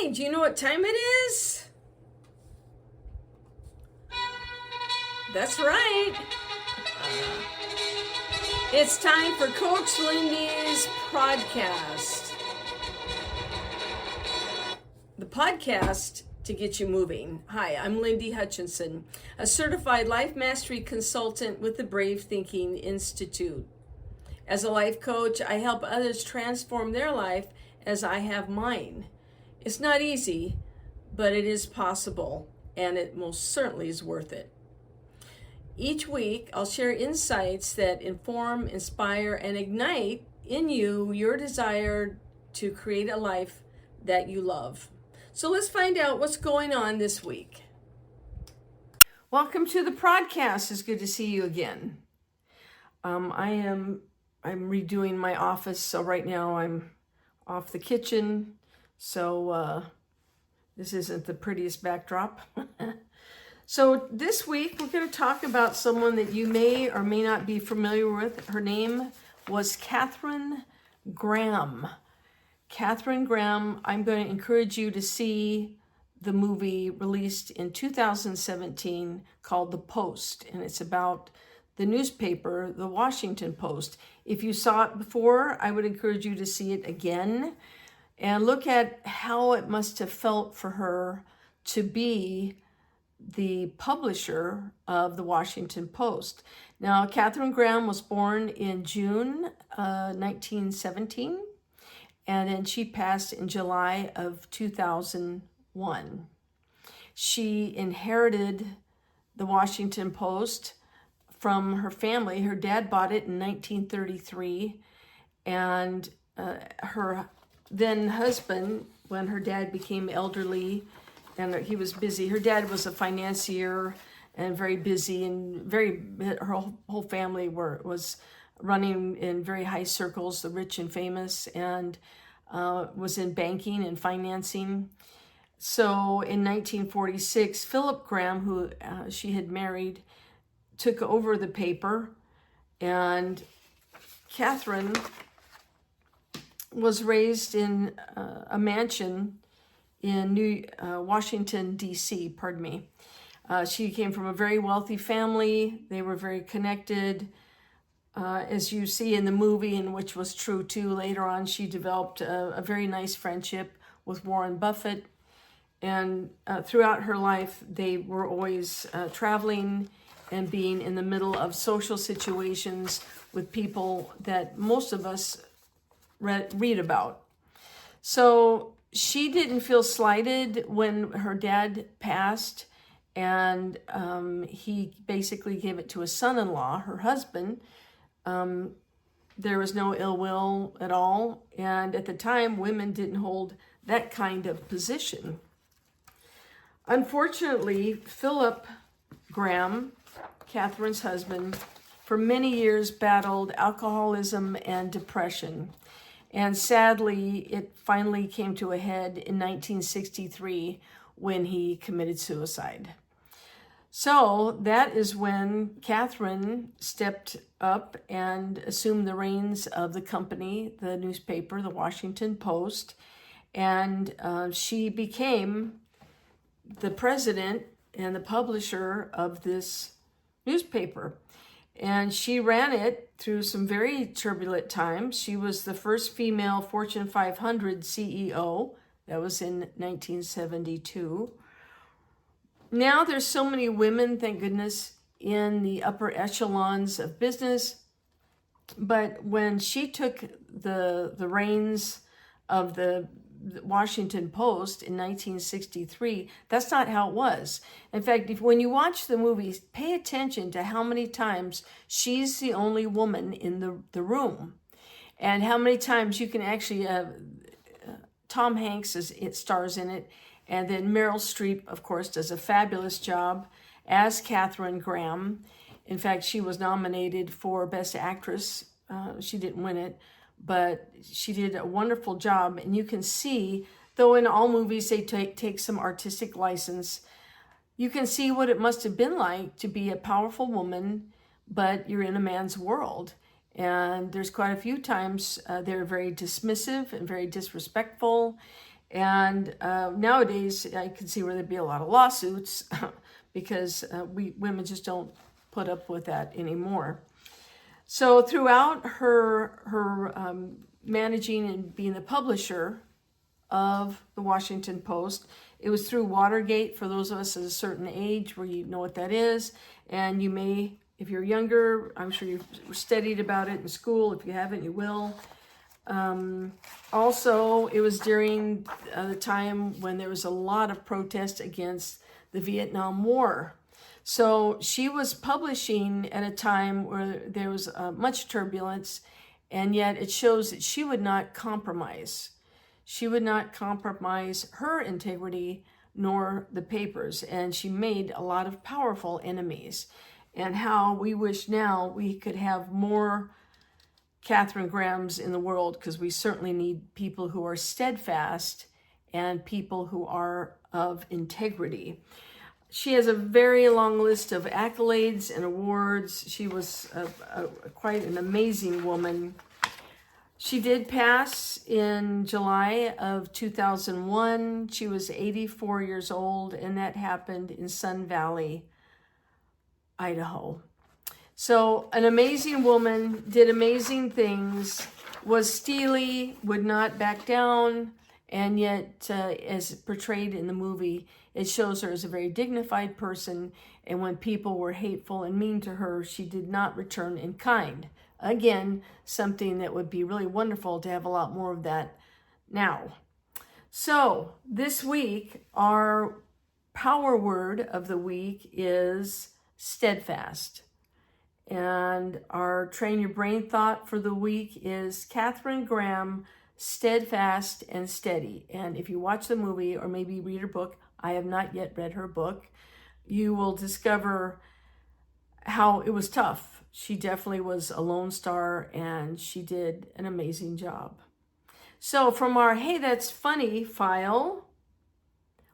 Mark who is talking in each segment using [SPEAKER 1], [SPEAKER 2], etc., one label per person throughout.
[SPEAKER 1] Hey, do you know what time it is? That's right. It's time for Coach Lindy's podcast. The podcast to get you moving. Hi, I'm Lindy Hutchinson, a certified life mastery consultant with the Brave Thinking Institute. As a life coach, I help others transform their life as I have mine. It's not easy, but it is possible, and it most certainly is worth it. Each week, I'll share insights that inform, inspire, and ignite in you your desire to create a life that you love. So let's find out what's going on this week. Welcome to the podcast. It's good to see you again. I'm redoing my office, so right now I'm off the kitchen. So this isn't the prettiest backdrop. So this week we're going to talk about someone that you may or may not be familiar with. Her name was Katharine Graham. Katharine Graham, I'm going to encourage you to see the movie released in 2017 called The Post, and it's about the newspaper, the Washington Post. If you saw it before, I would encourage you to see it again and look at how it must have felt for her to be the publisher of the Washington Post. Now, Katharine Graham was born in June 1917, and then she passed in July of 2001. She inherited the Washington Post from her family. Her dad bought it in 1933, and her then husband, when her dad became elderly and he was busy, her dad was a financier and very busy, and her whole family was running in very high circles, the rich and famous, and was in banking and financing. So in 1946, Philip Graham, who she had married, took over the paper, and Katharine was raised in a mansion in Washington, D.C., She came from a very wealthy family. They were very connected. As you see in the movie, and which was true too, later on she developed a very nice friendship with Warren Buffett. And throughout her life, they were always traveling and being in the middle of social situations with people that most of us read about. So she didn't feel slighted when her dad passed, and he basically gave it to his son-in-law, her husband. There was no ill will at all, and at the time, women didn't hold that kind of position. Unfortunately, Philip Graham, Katharine's husband, for many years battled alcoholism and depression. And sadly, it finally came to a head in 1963 when he committed suicide. So that is when Katharine stepped up and assumed the reins of the company, the newspaper, the Washington Post, and she became the president and the publisher of this newspaper. And she ran it through some very turbulent times. She was the first female Fortune 500 CEO. That was in 1972. Now there's so many women, thank goodness, in the upper echelons of business. But when she took the reins of the Washington Post in 1963, that's not how it was. In fact, when you watch the movie, pay attention to how many times she's the only woman in the room, and how many times you can actually Tom Hanks stars in it, and then Meryl Streep, of course, does a fabulous job as Katharine Graham. In fact, she was nominated for Best Actress. She didn't win it, but she did a wonderful job. And you can see, though in all movies they take some artistic license, you can see what it must have been like to be a powerful woman, but you're in a man's world. And there's quite a few times they're very dismissive and very disrespectful. And nowadays, I can see where there'd be a lot of lawsuits because women just don't put up with that anymore. So throughout her managing and being the publisher of the Washington Post, it was through Watergate, for those of us at a certain age where you know what that is. And you may, if you're younger, I'm sure you've studied about it in school. If you haven't, you will. Also, it was during the time when there was a lot of protest against the Vietnam War. So she was publishing at a time where there was much turbulence, and yet it shows that she would not compromise. She would not compromise her integrity nor the papers, and she made a lot of powerful enemies. And how we wish now we could have more Katharine Grahams in the world, because we certainly need people who are steadfast and people who are of integrity. She has a very long list of accolades and awards. She was quite an amazing woman. She did pass in July of 2001. She was 84 years old, and that happened in Sun Valley, Idaho. So an amazing woman, did amazing things, was steely, would not back down, and yet, as portrayed in the movie, it shows her as a very dignified person, and when people were hateful and mean to her, she did not return in kind. Again, something that would be really wonderful to have a lot more of that now. So this week, our power word of the week is steadfast. And our train your brain thought for the week is Katharine Graham, steadfast and steady. And if you watch the movie or maybe read her book, I have not yet read her book, you will discover how it was tough. She definitely was a lone star, and she did an amazing job. So from our Hey That's Funny file,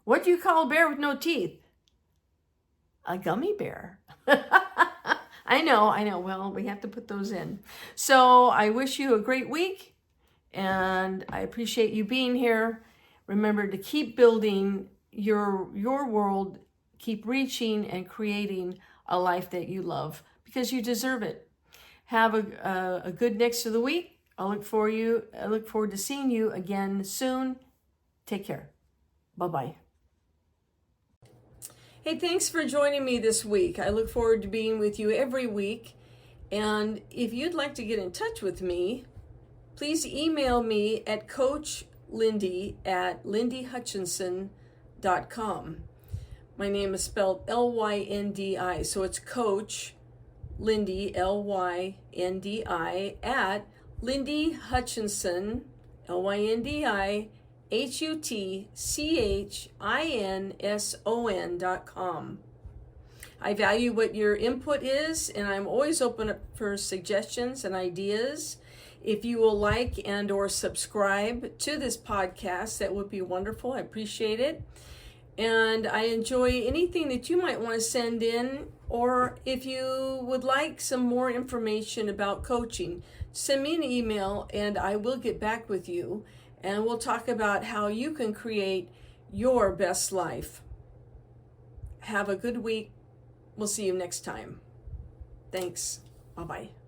[SPEAKER 1] what do you call a bear with no teeth? A gummy bear. I know. Well, we have to put those in. So I wish you a great week, and I appreciate you being here. Remember to keep building your world, keep reaching and creating a life that you love, because you deserve it. Have a good next of the week. I look forward to seeing you again soon. Take care. Bye-bye. Hey, thanks for joining me this week. I look forward to being with you every week. And if you'd like to get in touch with me, please email me at coachlindy@lindyhutchinson.com. My name is spelled L-Y-N-D-I, so it's Coach Lindy, L-Y-N-D-I, at Lindy Hutchinson, LYNDYHUTCHINSON.com. I value what your input is, and I'm always open for suggestions and ideas. If you will like and or subscribe to this podcast, that would be wonderful. I appreciate it. And I enjoy anything that you might want to send in, or if you would like some more information about coaching, send me an email and I will get back with you, and we'll talk about how you can create your best life. Have a good week. We'll see you next time. Thanks. Bye-bye.